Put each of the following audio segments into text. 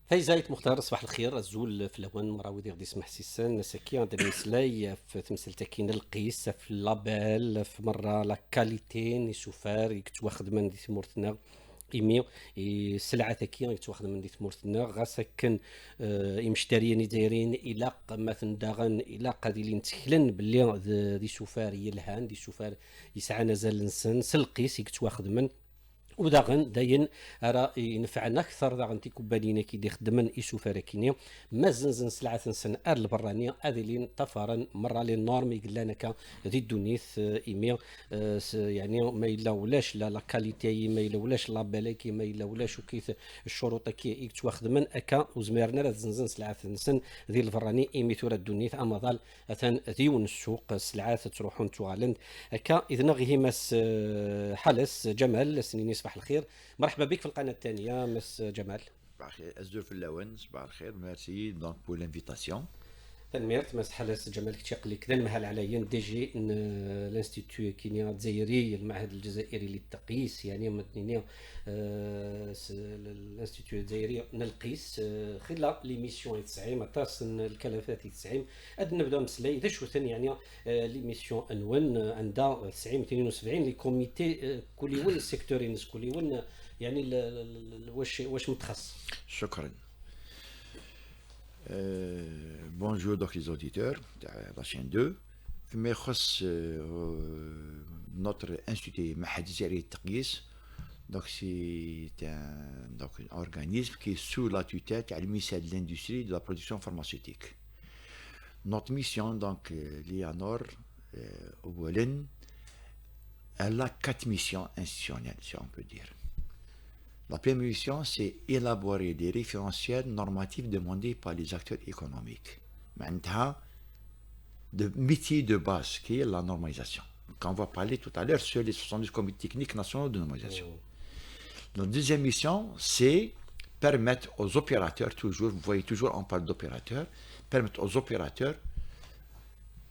فايزايت مختار صباح الخير الزول في الاول مراودي غادي يسمح سيسان سكي غادي نسلاي في تمثلت كاين القيس في لابيل في مره لا كاليتي ني سوفار يكتواخد من دي تمورتنا ايميو السلعه تاكي يتواخد من دي تمورتنا غاسكن يمشتريين دايرين الى مثلا داغن الى قادرين تخلن باللي دي سوفار هي الهان دي سوفار يسعى نزال نسن سلقيس يكتواخد من وداغن داين راه ينفعنا اكثر داغن تيكو بالينا كي دي خدمن يشوف راكينيا ما زنزن سلعه نسن ار البرانيه هذه لين طفرا مره لي نورم يقول لنا كا ذي الدونيث ايميا يعني ما الا ولاش لا كاليتي ما الا ولاش لا باليكي ما الا ولاش وكيف الشروط كي يتواخد من اكا وزميرنا لا زنزن سلعه نسن ذي البراني ايميتو الدونيث اما ظل اثن ديون السوق السلعات تروحون توالند اكا اذا غي مس حلس جمال سنيني صباح الخير مرحبا بك في القناة الثانية مس جمال. صباح الخير أزدور في اللون صباح الخير ميرسي دونك بور لانفيتاسيون. تنميرت مس حلس جمال كتشاق لي كذا المهل عليا دي جي الانستيتو كينيا الجزائري المعهد الجزائري للتقييس يعني مدنيا الانستيتو الجزائري نلقيس خلا ليميسيون يتسعيم تاس الكلفات يتسعيم اد نبدا مسلي اذا شوثن يعني ليميسيون انون عندها 90 72 لي كوميتي كل ون السيكتورين كل ون يعني واش متخصص. شكرا. Bonjour donc les auditeurs de la chaîne 2. فيما يخص notre institut معهد الجزائري للتقييس donc c'est un organisme qui est sous la tutelle du ministère de l'Industrie et de la Production pharmaceutique. Notre mission donc l'IANOR أولا elle a 4 missions institutionnelles si on peut dire. La première mission, c'est élaborer des référentiels normatifs demandés par les acteurs économiques. Maintenant, de métier de base, qui est la normalisation. Quand on va parler tout à l'heure sur les 72 comités techniques nationaux de normalisation. La deuxième mission, c'est permettre aux opérateurs, toujours, vous voyez toujours, on parle d'opérateurs, permettre aux opérateurs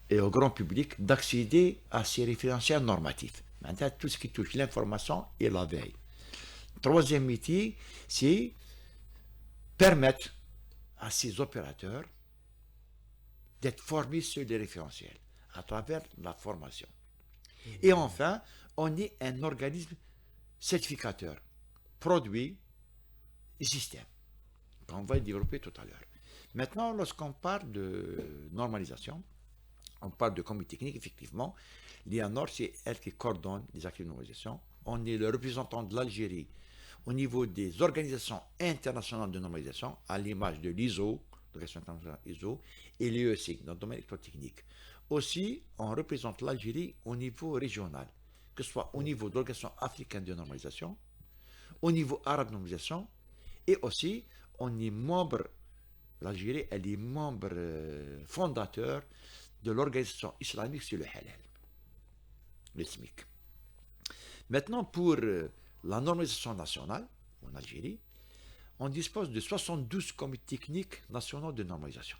et au grand public d'accéder à ces référentiels normatifs. Maintenant, tout ce qui touche l'information et la veille. Troisième métier, c'est permettre à ces opérateurs d'être formés sur les référentiels à travers la formation. Et enfin, on est un organisme certificateur, produit et système, qu'on va développer tout à l'heure. Maintenant, lorsqu'on parle de normalisation, on parle de comité technique, effectivement. L'IANOR, c'est elle qui coordonne les activités de normalisation. On est le représentant de l'Algérie au niveau des organisations internationales de normalisation, à l'image de l'ISO, l'Organisation internationale ISO, et l'IEC, dans le domaine électrotechnique. Aussi, on représente l'Algérie au niveau régional, que ce soit au niveau de l'Organisation africaine de normalisation, au niveau arabe de normalisation, et aussi, on est membre, l'Algérie, elle est membre fondateur de l'organisation islamique sur le halal, le SMIC. Maintenant, pour la normalisation nationale en Algérie, on dispose de 72 comités techniques nationaux de normalisation.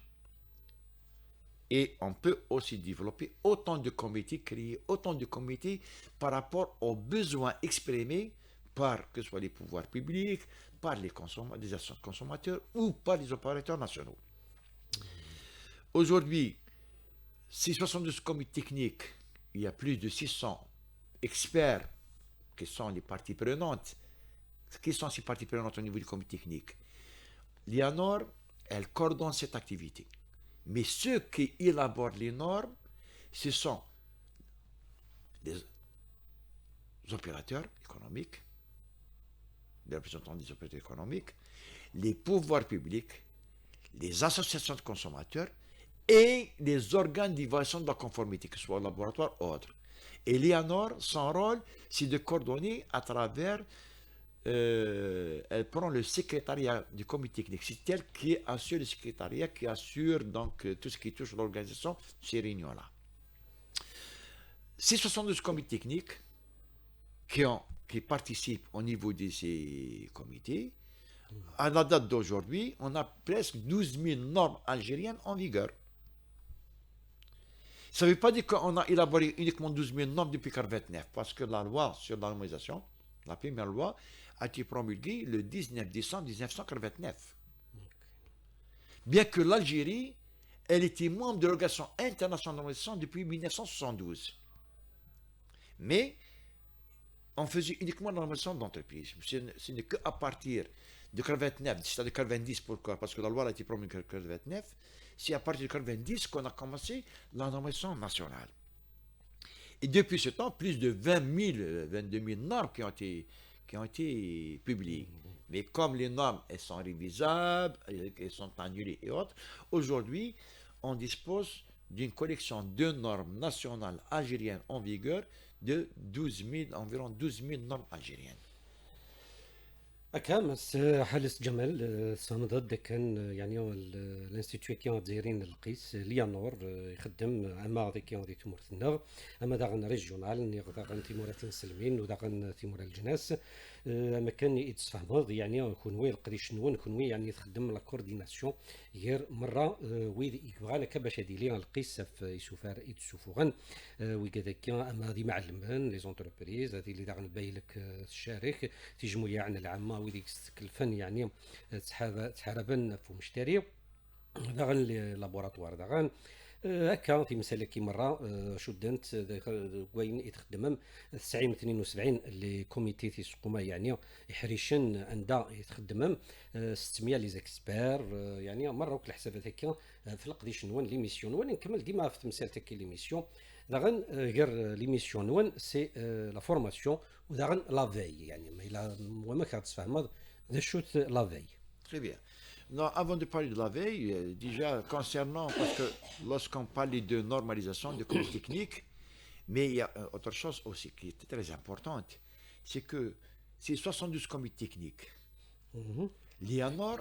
Et on peut aussi développer autant de comités, créer autant de comités par rapport aux besoins exprimés par, que ce soit les pouvoirs publics, par les consommateurs ou par les opérateurs nationaux. Aujourd'hui, ces 72 comités techniques, il y a plus de 600 experts qui sont les parties prenantes. Qui sont ces parties prenantes au niveau du comité technique? L'IANOR, elle coordonne cette activité. Mais ceux qui élaborent les normes, ce sont les opérateurs économiques, les représentants des opérateurs économiques, les pouvoirs publics, les associations de consommateurs et les organes d'évaluation de la conformité, que ce soit laboratoire ou autre. Et l'IANOR, son rôle, c'est de coordonner à travers, elle prend le secrétariat du comité technique. C'est elle qui assure le secrétariat, qui assure donc tout ce qui touche l'organisation de ces réunions-là. Ces 72 comités techniques qui participent au niveau de ces comités, à la date d'aujourd'hui, on a presque 12 000 normes algériennes en vigueur. Ça ne veut pas dire qu'on a élaboré uniquement 12 000 normes depuis 1989, parce que la loi sur la normalisation, la première loi, a été promulguée le 19 décembre 1989. Bien que l'Algérie, elle était membre de l'Organisation internationale de normalisation depuis 1972. Mais on faisait uniquement la normalisation d'entreprise. Ce n'est qu'à partir de 89, c'est-à-dire 90, pourquoi? Parce que la loi a été promulguée en 89, c'est à partir de 90 qu'on a commencé la normalisation nationale. Et depuis ce temps, plus de 20 000, 22 000 normes qui ont été publiées. Mais comme les normes, elles sont révisables, elles sont annulées et autres, aujourd'hui, on dispose d'une collection de normes nationales algériennes en vigueur de 12 000, environ 12 000 normes algériennes. هكا مس حارس جمال صامدة كان يعني الانستيتيوت دايرين القيس ليانور يخدم اما ذيك دي تيمور النغ اما داغن ريجيونال نيغ داغن تيمورات السلمين وداغن تيمور الجناس اما كان يتفهمض يعني كونوي القريش نون كونوي يعني تخدم لا كورديناسيون غير مره ويد يبغى لك باش هادي لي القيس في يسوفار يتسوفوغن وكذاك اما دي معلمان لي زونتربريز هذه اللي داغن بايلك الشارك تيجمعيه عن العامه ويديك تكلفن يعني تحاربن في مشتري داغن لابوراتوار داغن هكا في مسألة كي مرة شدنت وين يتخدم 972 اللي كوميتي تيسقوما يعني يحريشن عندها يتخدم 600 لي زيكسبير يعني مرة وكل الحسابات هكا في القديش نوان لي ميسيون وين نكمل ديما في مسألة كي لي ميسيون داغن غير لي ميسيون نوان سي لا فورماسيون وداغن لا في يعني ما الا وما كتفهم ذا شوت لا في. Très bien. Non, avant de parler de la veille, déjà concernant, parce que lorsqu'on parle de normalisation, de cours techniques, mais il y a autre chose aussi qui est très importante, c'est que ces 72 comités techniques, l'IANOR,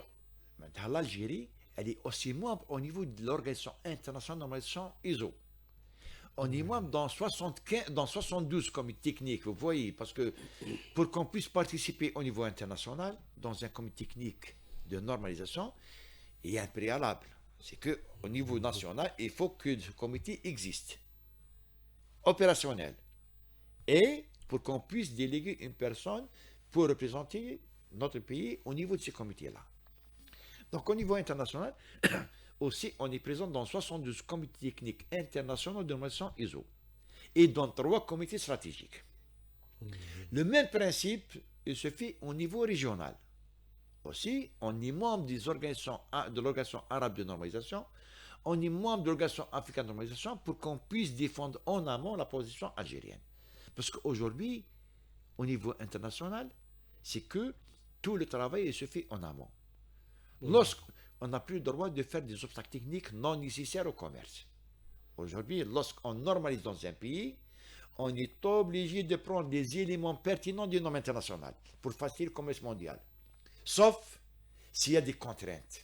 dans l'Algérie, elle est aussi membre au niveau de l'Organisation internationale de normalisation ISO. On est membre dans 72 comités techniques, vous voyez, parce que pour qu'on puisse participer au niveau international, dans un comité technique de normalisation, il y a un préalable. C'est qu'au niveau national, il faut que ce comité existe, opérationnel. Et pour qu'on puisse déléguer une personne pour représenter notre pays au niveau de ce comité-là. Donc au niveau international, aussi, on est présent dans 72 comités techniques internationaux de normalisation ISO et dans 3 comités stratégiques. Le même principe, il se fait au niveau régional. Aussi, on est membre de l'Organisation arabe de normalisation, on est membre de l'Organisation africaine de normalisation pour qu'on puisse défendre en amont la position algérienne. Parce qu'aujourd'hui, au niveau international, c'est que tout le travail se fait en amont. Lorsqu'on n'a plus le droit de faire des obstacles techniques non nécessaires au commerce. Aujourd'hui, lorsqu'on normalise dans un pays, on est obligé de prendre des éléments pertinents des normes internationales pour faciliter le commerce mondial. Sauf s'il y a des contraintes.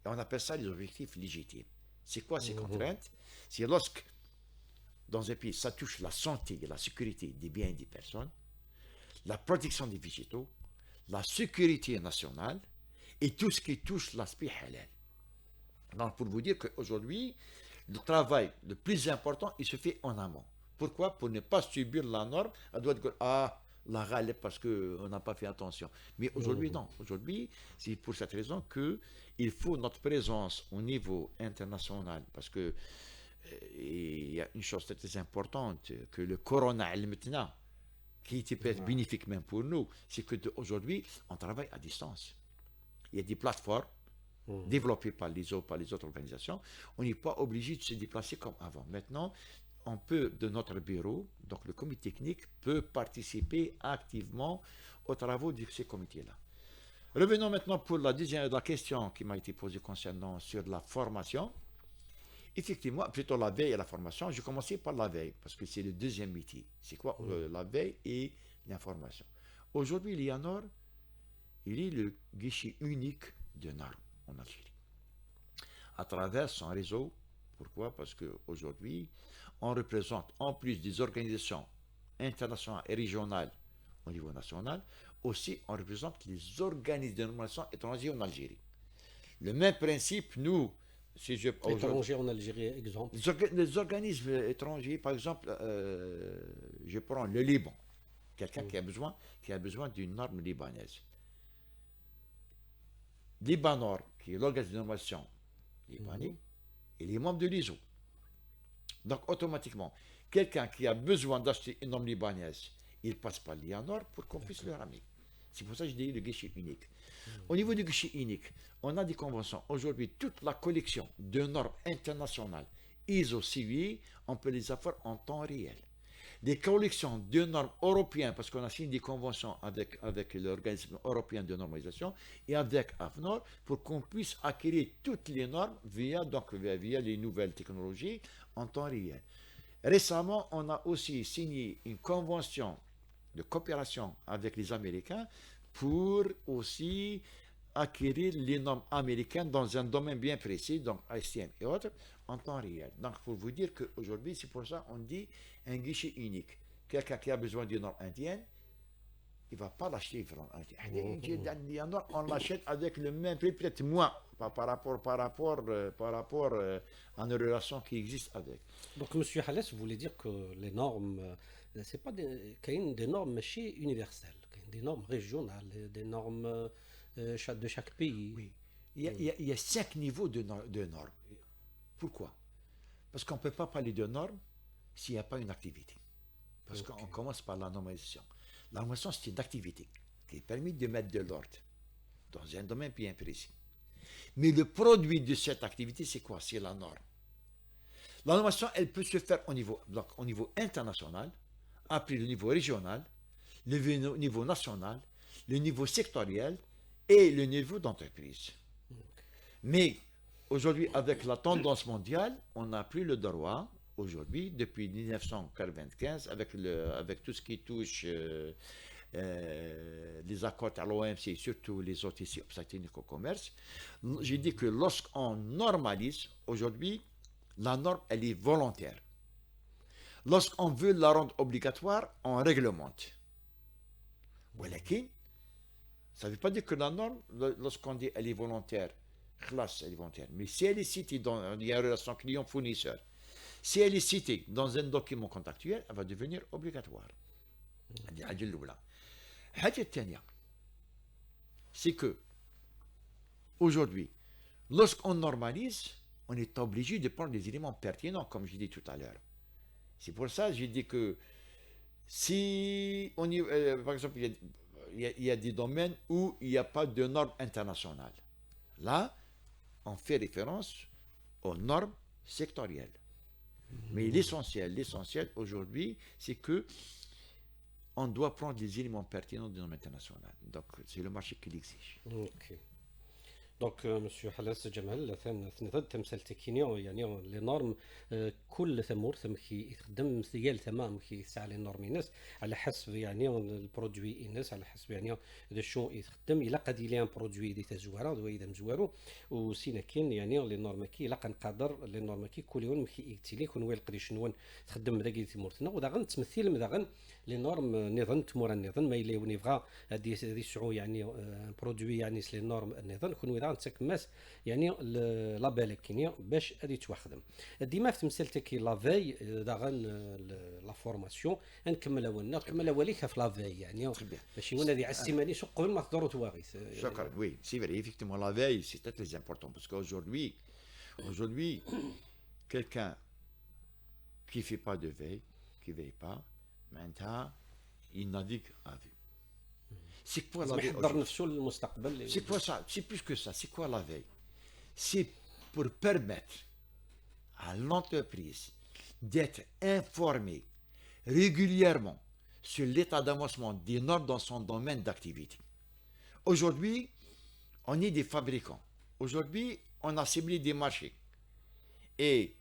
Et on appelle ça les objectifs légitimes. C'est quoi ces contraintes? C'est lorsque, dans un pays, ça touche la santé et la sécurité des biens et des personnes, la protection des végétaux, la sécurité nationale, et tout ce qui touche l'aspect halal. Donc, pour vous dire qu'aujourd'hui, le travail le plus important, il se fait en amont. Pourquoi? Pour ne pas subir la norme. Elle doit dire, la râle parce qu'on n'a pas fait attention. Mais aujourd'hui, non. Aujourd'hui, c'est pour cette raison qu'il faut notre présence au niveau international. Parce que il y a une chose très importante, que le corona maintenant, qui peut être bénéfique même pour nous, c'est qu'aujourd'hui, on travaille à distance. Il y a des plateformes développées par les autres organisations. On n'est pas obligé de se déplacer comme avant. Maintenant, on peut, de notre bureau, donc le comité technique, peut participer activement aux travaux de ces comités-là. Revenons maintenant pour la question qui m'a été posée concernant sur la formation. Effectivement, plutôt la veille et la formation, j'ai commencé par la veille, parce que c'est le deuxième métier. C'est quoi la veille et l'information? Aujourd'hui, l'IANOR, il est le guichet unique de normes en Algérie. À travers son réseau. Pourquoi? Parce qu'aujourd'hui, on représente, en plus des organisations internationales et régionales au niveau national, aussi on représente les organismes de normalisation étrangers en Algérie. Le même principe, nous, si je... Étrangers en Algérie, exemple. Les organismes étrangers, par exemple, je prends le Liban, quelqu'un qui a besoin d'une norme libanaise. Libanor, qui est l'organisme de normalisation libanais, il est membre de l'ISO. Donc, automatiquement, quelqu'un qui a besoin d'acheter une norme libanaise, il passe par l'IANOR pour qu'on puisse le ramener. C'est pour ça que je dis le guichet unique. Au niveau du guichet unique, on a des conventions. Aujourd'hui, toute la collection de normes internationales ISO CVI, on peut les avoir en temps réel. Des collections de normes européennes, parce qu'on a signé des conventions avec l'organisme européen de normalisation et avec AFNOR, pour qu'on puisse acquérir toutes les normes via les nouvelles technologies en temps réel. Récemment, on a aussi signé une convention de coopération avec les Américains pour aussi acquérir les normes américaines dans un domaine bien précis, donc ICM et autres, en temps réel. Donc, pour vous dire qu'aujourd'hui, c'est pour ça qu'on dit un guichet unique. Quelqu'un qui a besoin d'une norme indienne, il ne va pas l'acheter vraiment indien. On l'achète avec le même prix, peut-être moins, par rapport à une relation qui existe avec. Donc, Monsieur Halas, vous voulez dire que les normes, c'est pas des normes ماشي universelles, des normes régionales, des normes de chaque pays. Oui. Il y a 5 niveaux de normes. Pourquoi? Parce qu'on ne peut pas parler de normes s'il n'y a pas une activité. Parce qu'on commence par la normalisation. La normalisation, c'est une activité qui permet de mettre de l'ordre dans un domaine bien précis. Mais le produit de cette activité, c'est quoi? C'est la norme. La normalisation, elle peut se faire au niveau international, après le niveau régional, le niveau national, le niveau sectoriel et le niveau d'entreprise. Mais aujourd'hui, avec la tendance mondiale, on n'a plus le droit, aujourd'hui, depuis 1995, avec tout ce qui touche les accords à l'OMC, surtout les OTC, obstacles techniques au commerce, j'ai dit que lorsqu'on normalise, aujourd'hui, la norme, elle est volontaire. Lorsqu'on veut la rendre obligatoire, on réglemente. Ça ne veut pas dire que la norme, lorsqu'on dit elle est volontaire, classe, elle est volontaire. Mais si elle est citée dans une relation client-fournisseur, si elle est citée dans un document contractuel, elle va devenir obligatoire. C'est que, aujourd'hui, lorsqu'on normalise, on est obligé de prendre des éléments pertinents, comme j'ai dit tout à l'heure. C'est pour ça que j'ai dit que si on y, par exemple, il y a des domaines où il n'y a pas de normes internationales. Là, on fait référence aux normes sectorielles. Mais l'essentiel aujourd'hui, c'est que on doit prendre des éléments pertinents des normes internationales. Donc, c'est le marché qui l'exige. Ok. دونك مسيو حلاس جمال ثنضد تمثال تكينيو يعني لي نورم كل ثمور ثم كي يخدم ثيال ثمام كي يسعى لي نورمينس على حسب يعني البرودوي انس على حسب يعني دو شو يخدم الا قد لي ان برودوي دي تزوارا دو اذا مزوارو وسينا كاين يعني لي نورم كي الا قنقدر لي نورم كي كل يوم كي يكتلي كون ويل قدي شنو تخدم داكي تمورتنا ودا غنتمثل مدا لي نورم نظن تمور النظن ما يلي ونيفغا هادي سعو يعني برودوي يعني لي نورم النظن كون نتكمس يعني لابيل كينيا باش غادي تواخدم ديما في تمثيلتك لافاي داغن لا فورماسيون نكمل اولنا كمل اوليك في لافاي يعني باش يكون هذه عسيماني سوق قبل ما تدوروا تواغيس شكرا وي سي فري effectivement la veille c'est très important parce qu'aujourd'hui quelqu'un qui fait pas de veille qui veille pas maintenant il navigue à vue. C'est quoi la veille? C'est quoi ça? C'est plus que ça. C'est quoi la veille? C'est pour permettre à l'entreprise d'être informée régulièrement sur l'état d'avancement des normes dans son domaine d'activité. Aujourd'hui, on est des fabricants. Aujourd'hui, on a ciblé des marchés. Et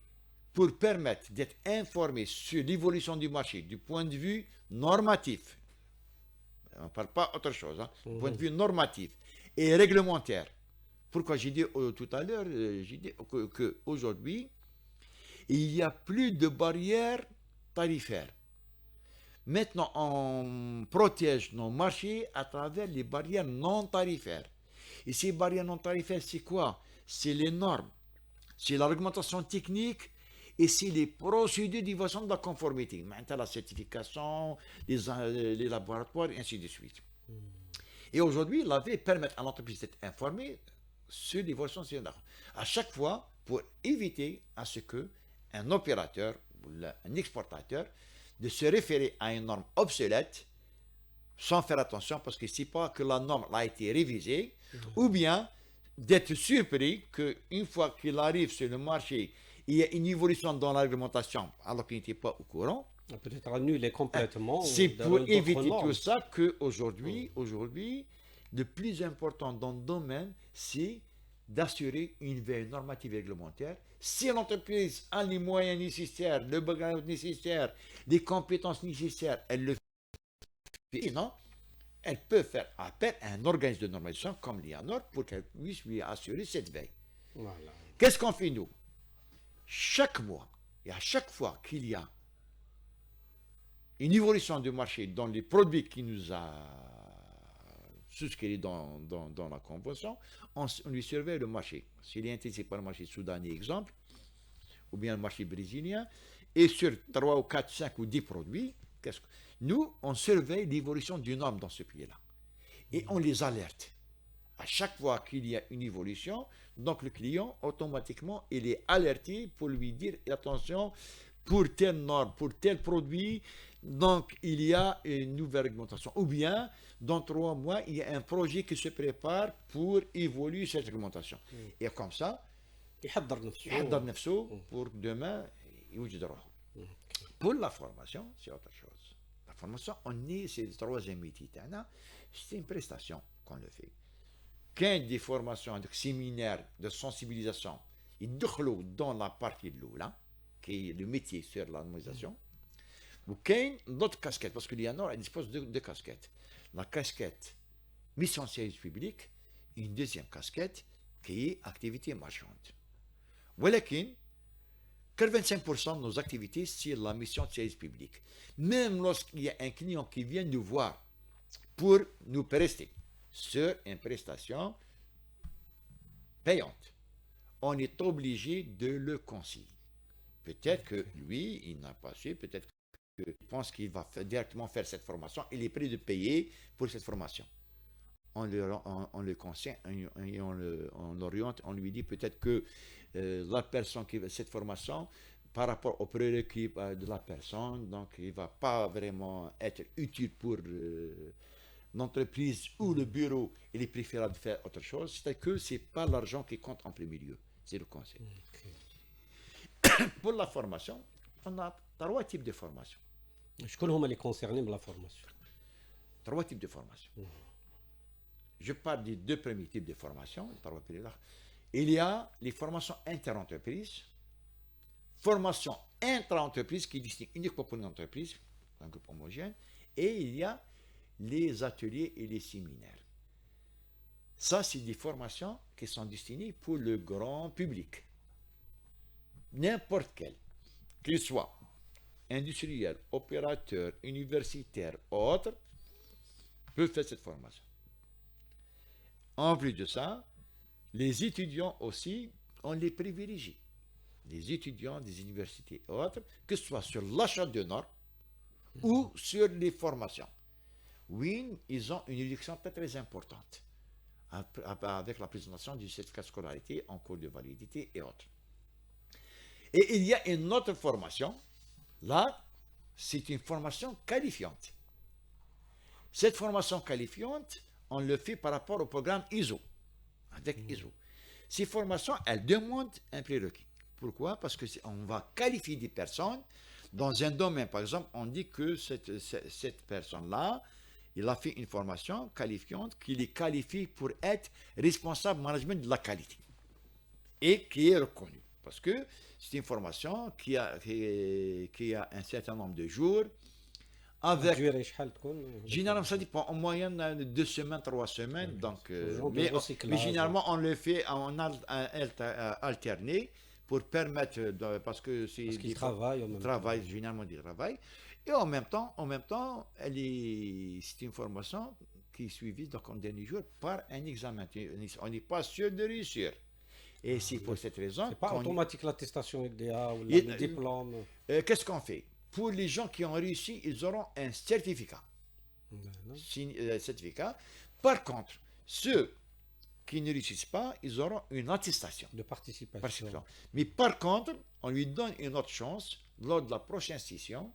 pour permettre d'être informé sur l'évolution du marché du point de vue normatif, on ne parle pas autre chose, hein, du point de vue normatif et réglementaire. Pourquoi j'ai dit tout à l'heure, j'ai dit qu'aujourd'hui, il n'y a plus de barrières tarifaires. Maintenant, on protège nos marchés à travers les barrières non tarifaires. Et ces barrières non tarifaires, c'est quoi? C'est les normes, c'est la réglementation technique et c'est les procédures d'évaluation de la conformité. Maintenant, la certification, les laboratoires, et ainsi de suite. Et aujourd'hui, la veille permet à l'entreprise d'être informée sur l'évaluation de ces normes. À chaque fois, pour éviter à ce que un opérateur ou un exportateur de se référer à une norme obsolète sans faire attention parce qu'il ne sait pas que la norme a été révisée, ou bien d'être surpris qu'une fois qu'il arrive sur le marché, il y a une évolution dans la réglementation alors qu'il n'était pas au courant. Peut-être annuler complètement C'est pour d'autres éviter normes. tout ça qu'aujourd'hui, le plus important dans le domaine, c'est d'assurer une veille normative et réglementaire. Si l'entreprise a les moyens nécessaires, le bagage nécessaire, les compétences nécessaires, elle le fait. Sinon, elle peut faire appel à un organisme de normalisation comme l'IANOR pour qu'elle puisse lui assurer cette veille. Voilà. Qu'est-ce qu'on fait nous? Chaque mois, et à chaque fois qu'il y a une évolution du marché dans les produits qui nous a souscrit dans la convention, on lui surveille le marché. S'il est intéressé par le marché soudanais, exemple, ou bien le marché brésilien, et sur 3 ou 4, 5 ou 10 produits, nous, on surveille l'évolution du norme dans ce pays-là. Et on les alerte. À chaque fois qu'il y a une évolution, donc le client, automatiquement, il est alerté pour lui dire, attention, pour telle norme, pour tel produit, donc il y a une nouvelle réglementation. Ou bien, dans 3 mois, il y a un projet qui se prépare pour évoluer cette réglementation. Et comme ça, يحضر نفسه. يحضر نفسه pour demain يوجد روحه. Pour la formation, c'est autre chose. La formation, c'est le troisième métier. C'est une prestation qu'on le fait. Quand des formations, des séminaires de sensibilisation, ils découvrent dans la partie de l'eau, là, qui est le métier sur la normalisation, ou quand d'autres casquettes, parce qu'il y en a, elle dispose de 2 casquettes. La casquette mission de service public, une deuxième casquette qui est activité marchande. ولكن 85% de nos activités, c'est la mission de service public. Même lorsqu'il y a un client qui vient nous voir pour nous prester sur une prestation payante, on est obligé de le conseiller. Peut-être que lui, il n'a pas su, peut-être qu'il pense qu'il va directement faire cette formation, il est prêt de payer pour cette formation. On le conseille, on l'oriente, on lui dit peut-être que la personne qui veut cette formation, par rapport aux prérequis de la personne, donc il ne va pas vraiment être utile pour l'entreprise ou le bureau, il est préférable de faire autre chose. C'est-à-dire que ce n'est pas l'argent qui compte en premier lieu, c'est le conseil. Pour la formation, on a 3 types de formation. شكون هما اللي كونسيرني بلا فورماسيون؟ 3 types de formation. Je parle des 2 premiers types de formation. Il y a les formations inter-entreprises, formation intra-entreprise qui distingue uniquement pour une entreprise, un groupe homogène, et il y a les ateliers et les séminaires. Ça, c'est des formations qui sont destinées pour le grand public. N'importe quel, qu'il soit industriel, opérateur, universitaire, autre, peut faire cette formation. En plus de ça, les étudiants aussi, on les privilégie. Les étudiants des universités et autres, que ce soit sur l'achat de normes ou sur les formations. Oui, ils ont une éducation très, très importante avec la présentation du certificat de scolarité en cours de validité et autres. Et il y a une autre formation. Là, c'est une formation qualifiante. Cette formation qualifiante, on le fait par rapport au programme ISO, avec ISO. Ces formations, elles demandent un prérequis. Pourquoi? Parce qu'on va qualifier des personnes dans un domaine. Par exemple, on dit que cette personne-là, il a fait une formation qualifiante qui les qualifie pour être responsable management de la qualité et qui est reconnue. Parce que c'est une formation qui a un certain nombre de jours. Avec, généralement, ça dépend. En moyenne, 2 semaines, 3 semaines. Donc, mais généralement, on le fait en alterné pour permettre, parce que c'est qu'ils travaillent, généralement du travail. Et en même temps, c'est une formation qui est suivie donc, en dernier jour par un examen. On n'est pas sûr de réussir. Et c'est pour cette raison. C'est pas automatique l'attestation IDEA ou le diplôme. Qu'est-ce qu'on fait? Pour les gens qui ont réussi, ils auront un certificat. Certificat. Par contre, ceux qui ne réussissent pas, ils auront une attestation. De participation. Participation. Mais par contre, on lui donne une autre chance lors de la prochaine session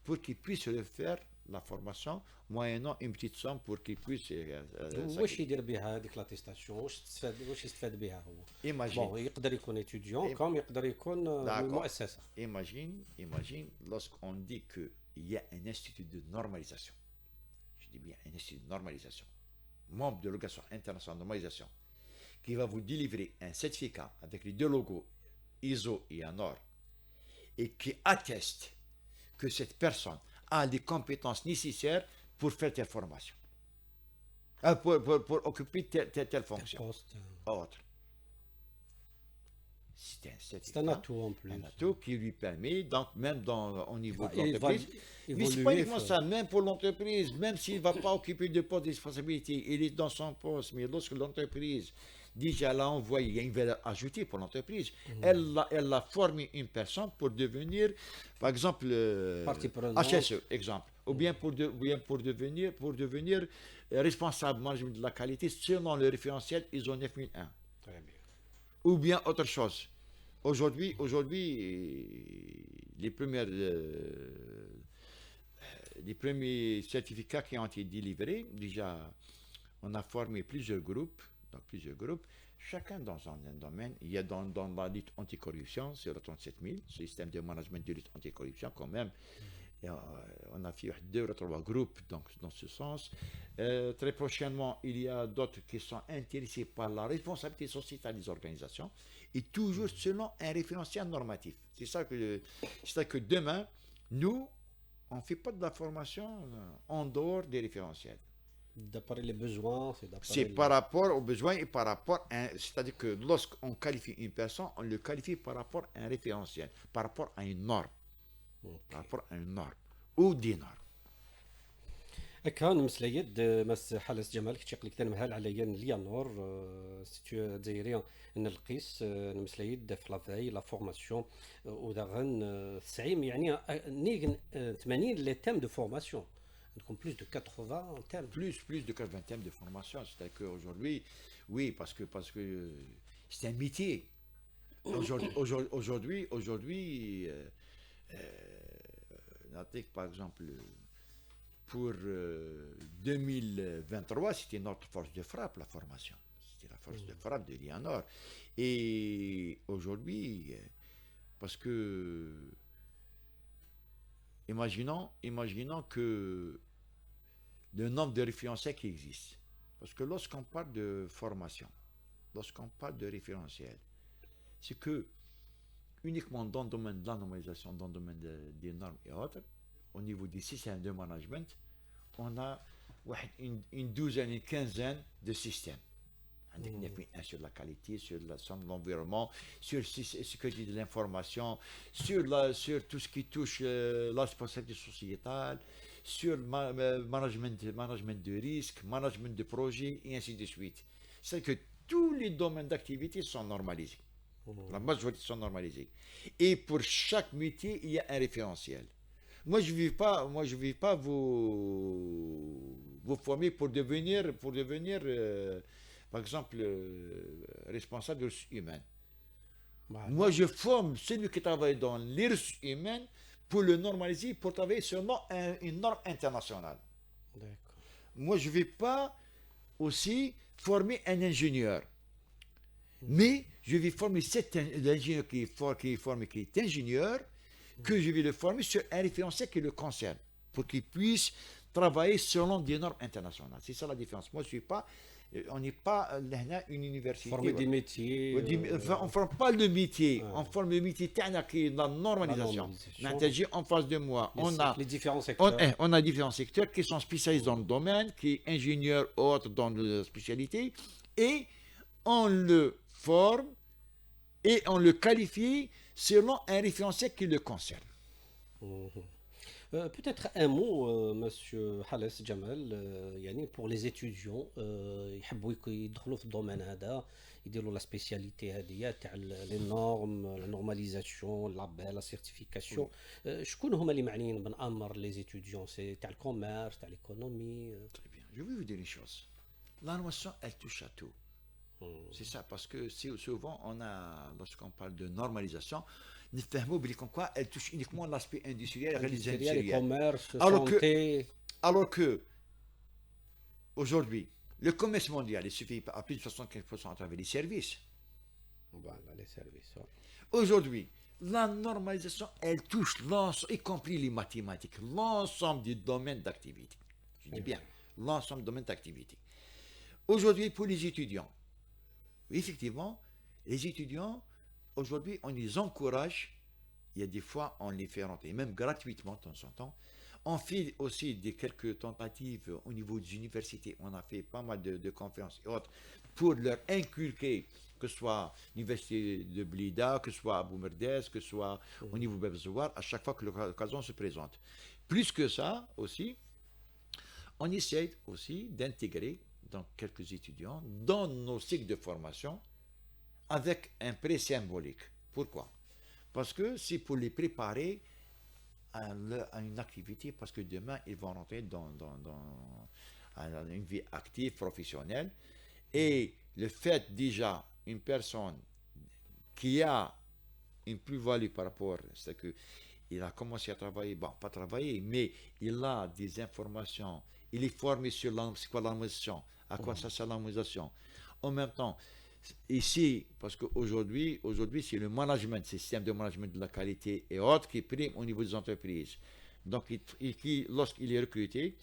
pour qu'il puisse refaire la formation moyennant une petite somme pour qu'il puisse واش يدير بها هذيك لاتيستاسيون؟ واش يستفاد بها هو؟ Imagine, بون يقدر يكون étudiant Im- كم يقدر يكون من D'accord. المؤسسة. Imagine lorsqu'on dit qu'il y a un institut de normalisation. Je dis bien un institut de normalisation, membre de l'Organisation internationale de normalisation, qui va vous délivrer un certificat avec les deux logos ISO et ANOR et qui atteste que cette personne a les compétences nécessaires pour faire telle formation, pour occuper telle fonction. Poste. Autre. C'est un C'est un certificat, atout en plus. un atout qui lui permet, donc même au niveau de Il va l'entreprise, mais c'est évoluer, pas uniquement faire- ça, même pour l'entreprise, même s'il ne va pas occuper de poste de responsabilité, il est dans son poste, mais lorsque l'entreprise déjà l'a envoyé, il y a une valeur ajoutée pour l'entreprise, elle a formé une personne pour devenir, par exemple, Partie prenante. HSE, exemple, ou bien pour devenir responsable management de la qualité selon le référentiel ISO 9001. Très bien. Ou bien autre chose. Aujourd'hui, les premiers certificats qui ont été délivrés, déjà, on a formé plusieurs groupes, chacun dans un domaine. Il y a dans la lutte anticorruption, sur le 37 000, système de management de lutte anticorruption quand même. Et, on a fait 2 ou 3 groupes donc, dans ce sens. Très prochainement, il y a d'autres qui sont intéressés par la responsabilité sociétale des organisations et toujours selon un référentiel normatif. C'est ça que demain, nous, on ne fait pas de la formation en dehors des référentiels. D'après les besoins, c'est d'après C'est par rapport aux besoins et par rapport à c'est-à-dire que lorsqu'on qualifie une personne, on le qualifie par rapport à un référentiel, par rapport à une norme, ou des normes. هكا نمسلايد مس حالس جمال كي تيقلك تنمهال على ين ليانور سيتو دزايريان ان القيس نمسلايد في لافاي لا فورماسيون وداغن سعيم يعني نيغن 80 لي تيم دو فورماسيون عندكم بلوس دو 80 تيم. Plus de 80 thèmes de formation. C'est-à-dire qu'aujourd'hui, oui, parce que c'est un métier. Aujourd'hui, notez que par exemple, pour 2023, c'était notre force de frappe, la formation. C'était la force de frappe de l'IANOR. Et aujourd'hui, parce que, imaginons que le nombre de référentiels qui existent. Parce que lorsqu'on parle de formation, lorsqu'on parle de référentiel, c'est que uniquement dans le domaine de la normalisation, dans le domaine des normes et autres, au niveau des systèmes de management, on a une douzaine, une quinzaine de systèmes. Sur la qualité, sur l'environnement, sur la sécurité de l'information, sur tout ce qui touche la responsabilité sociétale, sur le management de risque, management de projet, et ainsi de suite. C'est que tous les domaines d'activité sont normalisés. La majorité sont normalisés. Et pour chaque métier, il y a un référentiel. Moi, je ne vais pas vous former pour devenir par exemple, responsable des ressources humaines. Moi, je forme celui qui travaille dans les ressources humaines pour le normaliser, pour travailler selon une norme internationale. D'accord. Moi, je ne vais pas aussi former un ingénieur. Mais je vais former l'ingénieur qui est ingénieur, que je vais le former sur un référentiel qui le concerne, pour qu'il puisse travailler selon des normes internationales. C'est ça la différence. Moi, on n'est pas une université. Former des métiers. On ne forme pas le métier. On forme le métier qui est la normalisation. En face de moi, on a les différents secteurs. On a différents secteurs qui sont spécialisés dans le domaine, qui est ingénieur ou autre dans la spécialité, et on le forme et on le qualifie selon un référentiel qui le concerne. Peut-être un mot, Monsieur Halas Jamal, يعني pour les étudiants يحبوا يدخلوا في الدومين هذا يديروا لا سبيسياليتي هذه تاع لي نورم لا نورماليزاسيون لا سيرتيفيكاسيون شكون هما اللي معنيين بامر لي étudiants سي تاع الكوميرس تاع ليكونومي. Très bien. Je vais vous dire une chose. La normalisation, elle touche à tout. C'est ça, parce que souvent, lorsqu'on parle de normalisation, nous faisons oublier comme quoi elle touche uniquement l'aspect industriel et réalisé Industriel, industriel. e-commerce, Alors que, santé. alors que aujourd'hui, le commerce mondial, il suffit à plus de 75% à travers les services. Voilà, les services. Ouais. Aujourd'hui, la normalisation, elle touche l'ensemble, y compris les mathématiques, l'ensemble des domaines d'activité. Je dis bien, l'ensemble des domaines d'activité. Aujourd'hui, pour les étudiants, effectivement, les étudiants, aujourd'hui, on les encourage. Il y a des fois, on les fait rentrer, même gratuitement de temps en temps. On fait aussi quelques tentatives au niveau des universités. On a fait pas mal de conférences et autres pour leur inculquer, que ce soit l'université de Blida, que ce soit à Boumerdès, que ce soit au niveau de Bebzouar, à chaque fois que l'occasion se présente. Plus que ça aussi, on essaie aussi d'intégrer dans quelques étudiants dans nos cycles de formation avec un prix symbolique. Pourquoi? Parce que c'est pour les préparer à une activité, parce que demain, ils vont rentrer dans une vie active, professionnelle. Et le fait déjà, une personne qui a une plus-value par rapport, c'est que il a commencé à travailler, bon, pas travailler, mais il a des informations, il est formé sur c'est quoi l'harmonisation, à quoi ça sert l'harmonisation. En même temps, ici, parce qu'aujourd'hui, c'est le management, c'est le système de management de la qualité et autres qui prime au niveau des entreprises. Donc, lorsqu'il est recruté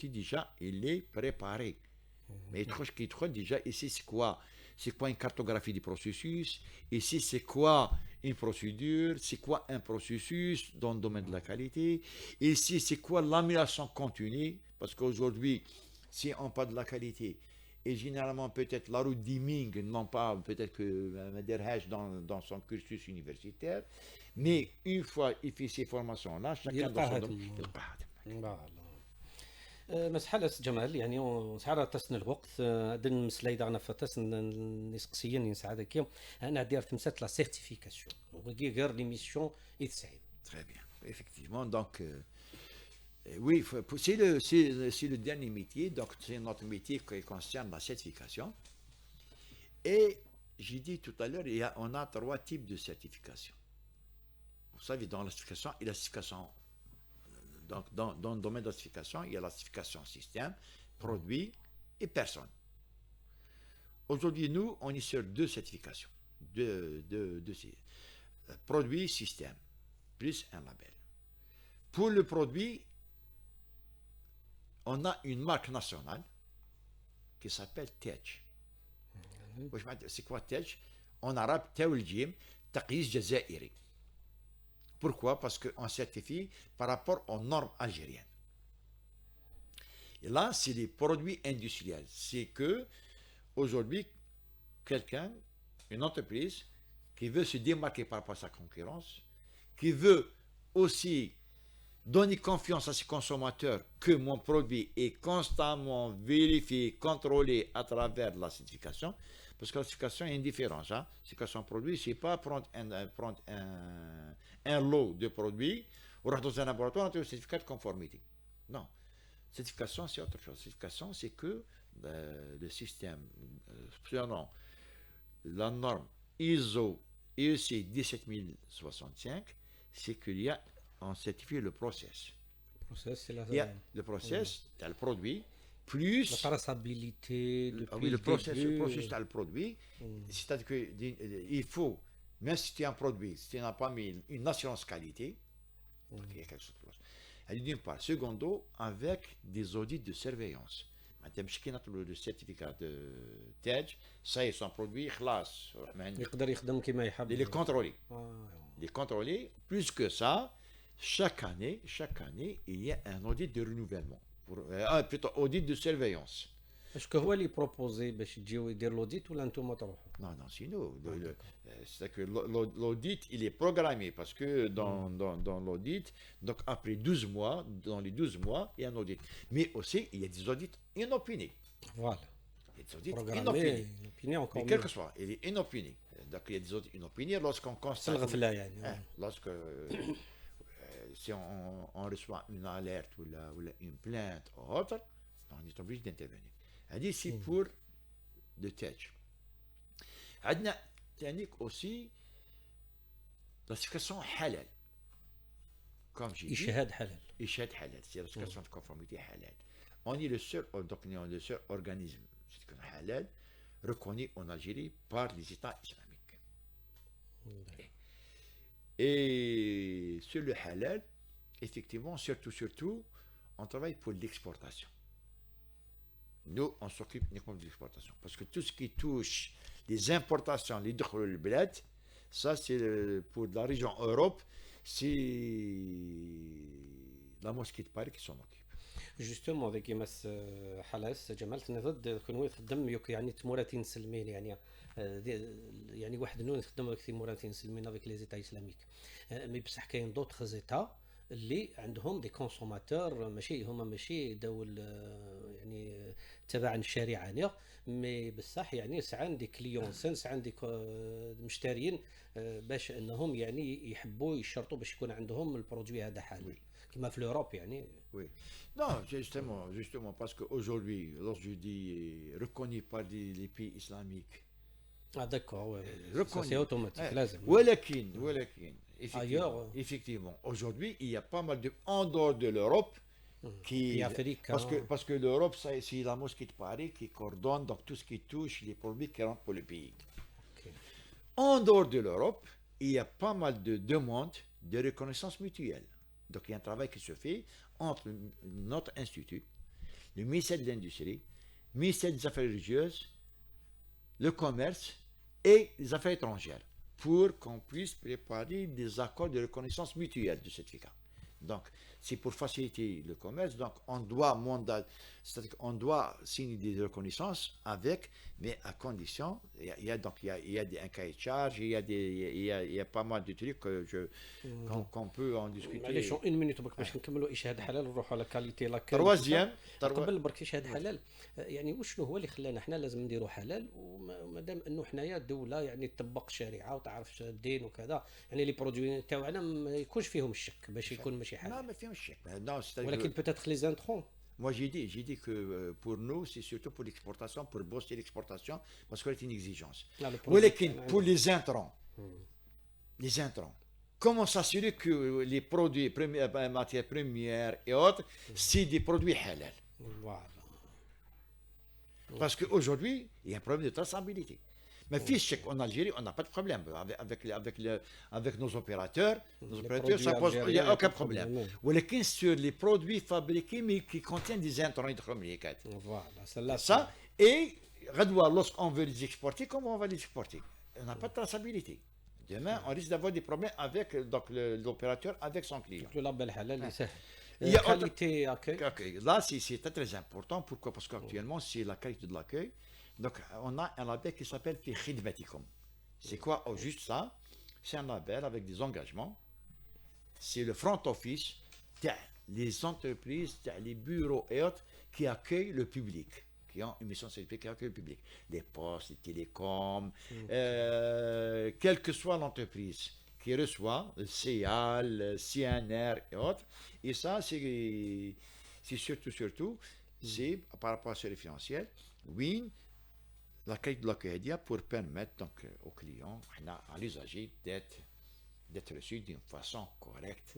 déjà, il est préparé. Mais il trouve déjà ici, c'est quoi? C'est quoi une cartographie du processus? Ici, c'est quoi une procédure? C'est quoi un processus dans le domaine de la qualité? Ici, c'est quoi l'amélioration continue? Parce qu'aujourd'hui, si on parle de la qualité, et généralement peut-être la route diming, non pas peut-être que Maderhaj dans son cursus universitaire, mais une fois il fait ces formations-là, chacun dans son يلقاها domaine, il تما. part. فوالا. مسحالة جمال يعني سحارة تسن الوقت دن مسلايدا انا فتسن نسقسيا نسعى كيو انا دير تمسات لا سيرتيفيكاسيون وكي غير لي ميسيون يتسعين. Très bien, effectivement. Donc, oui, c'est le dernier métier. Donc, c'est notre métier qui concerne la certification. Et j'ai dit tout à l'heure, on a 3 types de certification. Vous savez, dans la certification, il y a la certification. Donc, dans le domaine de la certification, il y a la certification système, produit et personne. Aujourd'hui, nous, on est sur 2 certifications. Produit, système, plus un label. Pour le produit, on a une marque nationale qui s'appelle TEJ. C'est quoi TEJ? En arabe, Tawljim, Taqis Jazairi. Pourquoi? Parce qu'on certifie par rapport aux normes algériennes. Et là, c'est les produits industriels. C'est que, aujourd'hui, quelqu'un, une entreprise, qui veut se démarquer par rapport à sa concurrence, qui veut aussi donner confiance à ses consommateurs que mon produit est constamment vérifié, contrôlé à travers la certification, parce que la certification est une différence. Hein. C'est que son produit, c'est pas prendre un lot de produits, ou dans un laboratoire, on a un certificat de conformité. Non. Certification, c'est autre chose. Certification, c'est que le système, selon la norme ISO EC 17065, c'est qu'il y a on certifie le process. Il y a le process, tu as le produit, plus... La traçabilité depuis oui, le début. process, tu as le produit. C'est-à-dire qu'il faut, même si tu as un produit, si tu n'as pas mis une assurance qualité, il y a quelque chose de plus. Elle dit d'une part. Secondo, avec des audits de surveillance. Le certificat de TEJ, ça y est, son produit, classe. يقدر يخدم كما يحب. Les contrôler. Les contrôler. Plus que ça, chaque année, il y a un audit de renouvellement. Plutôt audit de surveillance. اسكو هو اللي بروبوزي باش تجيو يدير لوديت ولا نتوما تروحوا؟ Non, c'est nous. C'est que l'audit, il est programmé parce que dans l'audit, donc après 12 mois, dans les 12 mois, il y a un audit. Mais aussi, il y a des audits inopinés. Voilà. Il y a des audits Programmé, inopinés. inopiné encore Mais quel que soit, il est inopiné. Donc il y a des audits inopinés lorsqu'on constate. الغفلة يعني. Lorsque si on reçoit une alerte ou une plainte ou autre, on est obligé d'intervenir. Elle dit c'est pour le TEJ. عندنا تانيك aussi la certification halal. Comme j'ai dit, إشهاد حلال. Ishad halal, c'est la certification de conformité halal. On est le seul, donc on est le seul organisme halal reconnu en Algérie par les États islamiques. Et sur le halal, effectivement, surtout, on travaille pour l'exportation. Nous, on s'occupe uniquement de l'exportation. Parce que tout ce qui touche les importations, les دخول البلاد, ça c'est pour la région Europe, c'est la mosquée de Paris qui s'en occupe. جوستومون ذاك يمس حلاس جمالت نضد كون يخدم يوك يعني تموراتين سلمين يعني يعني واحد نون يخدم في تموراتين سلمين افيك لي زيتا اسلاميك مي بصح كاين دوطخ زيتا اللي عندهم دي كونسوماتور ماشي دول يعني تبع الشريعه نيا مي بصح يعني ساعات دي كليون سنس عندي مشترين باش انهم يعني يحبوا يشرطوا باش يكون عندهم البرودوي هذا حالي كما في l'Europe يعني. Oui. Non, justement, parce qu'aujourd'hui, lorsque je dis reconnu par les pays islamiques, Ah d'accord, ouais. Ça reconnu. c'est automatique, لازم. ولكن, Ailleurs, effectivement, aujourd'hui, il y a pas mal de, en dehors de l'Europe, pays africains. parce que l'Europe, c'est la mosquée de Paris qui coordonne donc tout ce qui touche les produits qui rentrent pour le pays. Ok. En dehors de l'Europe, il y a pas mal de demandes de reconnaissance mutuelle. Donc il y a un travail qui se fait entre notre institut, le ministère de l'Industrie, le ministère des Affaires religieuses, le commerce et les affaires étrangères pour qu'on puisse préparer des accords de reconnaissance mutuelle de certificats. Donc, c'est pour faciliter le commerce. Donc, on doit c'est-à-dire qu'on doit signer des reconnaissances avec, mais à condition, il y a un cahier de charge, il y a pas mal de trucs qu'on peut en discuter. معليش اون مينوت برك باش نكملوا اشهاد حلال ونروحوا على كاليتي لاكاي. Troisième, قبل برك اشهاد حلال يعني وشنو هو اللي خلانا حنا لازم نديروا حلال ومادام انه حنايا دوله يعني تطبق الشريعه وتعرف الدين وكذا يعني لي برودوي تاعنا ما يكونش فيهم الشك باش يكون ماشي non, حلال. mais fais un chèque. Non, c'est-à-dire ولكن que- peut-être les intrants. moi j'ai dit que pour nous, c'est surtout pour l'exportation, pour bosser l'exportation, parce que c'est une exigence. Ah, le produit, ولكن hein. pour les intrants, comment s'assurer que les produits, matières premières et autres, c'est des produits halal? Voilà. Parce qu'aujourd'hui, il y a un problème de traçabilité. Mais fiche en Algérie, on n'a pas de problème. Avec nos opérateurs, produits ça pose, il n'y algériens, a aucun problème. problème. Ou les sur les produits fabriqués, mais qui contiennent des intrants hydrochroniques. Voilà, celle-là. Ça, et Radouar, lorsqu'on veut les exporter, comment on va les exporter? On n'a pas de traçabilité. Demain, on risque d'avoir des problèmes avec donc, l'opérateur, avec son client. Le label halal اللي سهل. Il y a qualité accueil. Ok, là, c'est très important. Pourquoi? Parce qu'actuellement, c'est la qualité de l'accueil. Donc, on a un label qui s'appelle Fi Khidmatikum. C'est quoi? Oh, juste ça. C'est un label avec des engagements. C'est le front office, les entreprises, les bureaux et autres qui accueillent le public, qui ont une mission certifiée qui accueille le public. Les postes, les télécoms, quelle que soit l'entreprise qui reçoit, le CA, le CNR et autres. Et ça, c'est surtout, c'est par rapport à ce référentiel, oui, la qualité de l'accueil pour permettre donc aux clients, à l'usager d'être reçus d'une façon correcte.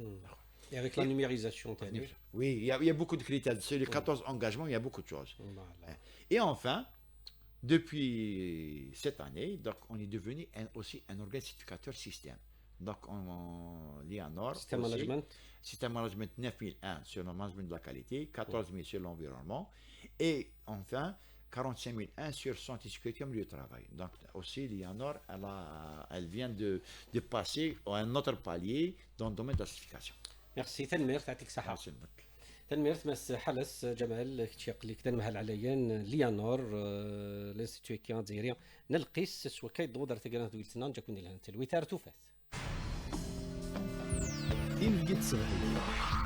Et avec la numérisation, t'as dit. Oui, il y a beaucoup de critères. Sur les 14 engagements, il y a beaucoup de choses. Voilà. Et enfin, depuis cette année, donc, on est devenu aussi un organe certificateur système. Donc, l'IANOR, Système management. Système management 9001 sur le management de la qualité, 14 000 sur l'environnement, et enfin 45 001 sur santé, sécurité au milieu de travail. Donc, aussi, l'IANOR, elle vient de passer à un autre palier dans le domaine de la certification. Merci, تنمير تعطيك صحة. Merci, Marc. تنمير مس حلس جمال كتشيق لك تنمهل عليا ليانور لانستيتيو كيان دزيريا نلقيس سوا كاي دودر تقرا دويلتنا نجاكم ديال الويتار توفاس. إن جيت صباحي